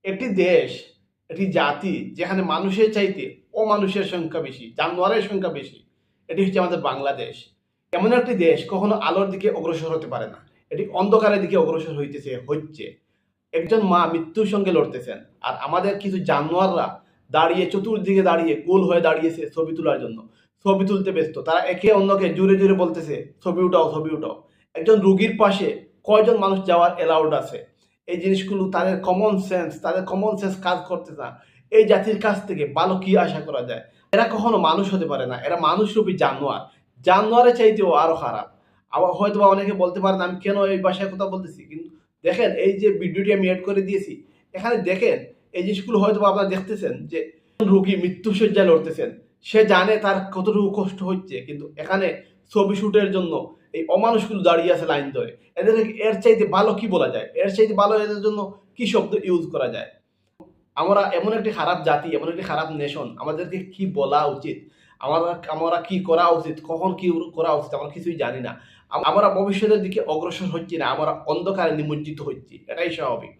একটি দেশ, একটি জাতি যেখানে মানুষের চাইতে অমানুষের সংখ্যা বেশি, জানোয়ারের সংখ্যা বেশি, এটি হচ্ছে আমাদের বাংলাদেশ। এমন একটি দেশ কখনো আলোর দিকে অগ্রসর হতে পারে না, এটি অন্ধকারের দিকে অগ্রসর হচ্ছে। একজন মা মৃত্যুর সঙ্গে লড়তেছেন, আর আমাদের কিছু জানোয়াররা দাঁড়িয়ে চতুর্দিকে দাঁড়িয়ে গোল হয়ে দাঁড়িয়েছে ছবি তোলার জন্য, ছবি তুলতে ব্যস্ত। তারা একে অন্যকে জুড়ে জুড়ে বলতেছে ছবি উঠাও, ছবি উঠাও। একজন রুগীর পাশে কয়জন মানুষ যাওয়ার অ্যালাউড আছে? এই জিনিসগুলো তাদের কমন সেন্স কাজ করতে না। এই জাতির কাছ থেকে ভালো কি আশা করা যায়? এরা কখনো মানুষ হতে পারে না, এরা মানুষরূপী জানোয়ার, জানোয়ারের চাইতেও আরো খারাপ। আবার হয়তো বা অনেকে বলতে পারেন আমি কেন এই ভাষায় কথা বলতেছি, কিন্তু দেখেন এই যে ভিডিওটি আমি এড করে দিয়েছি, এখানে দেখেন এই জিনিসগুলো হয়তো বা আপনারা দেখতেছেন যে রোগী মৃত্যুশয্যায় লড়তেছেন, সে জানে তার কতটুকু কষ্ট হচ্ছে, কিন্তু এখানে ছবি শুটের জন্য এই অমানুষগুলো দাঁড়িয়ে আছে লাইন ধরে। এদের এর চাইতে ভালো কি বলা যায়? এর চাইতে ভালো এদের জন্য কি শব্দ ইউজ করা যায়? আমরা এমন একটি খারাপ জাতি, এমন একটি খারাপ নেশন, আমাদেরকে কি বলা উচিত, আমরা আমরা কি করা উচিত, কখন কি করা উচিত, আমরা কিছুই জানি না। আমরা ভবিষ্যতের দিকে অগ্রসর হচ্ছি না, আমরা অন্ধকারে নিমজ্জিত হচ্ছি, এটাই স্বাভাবিক।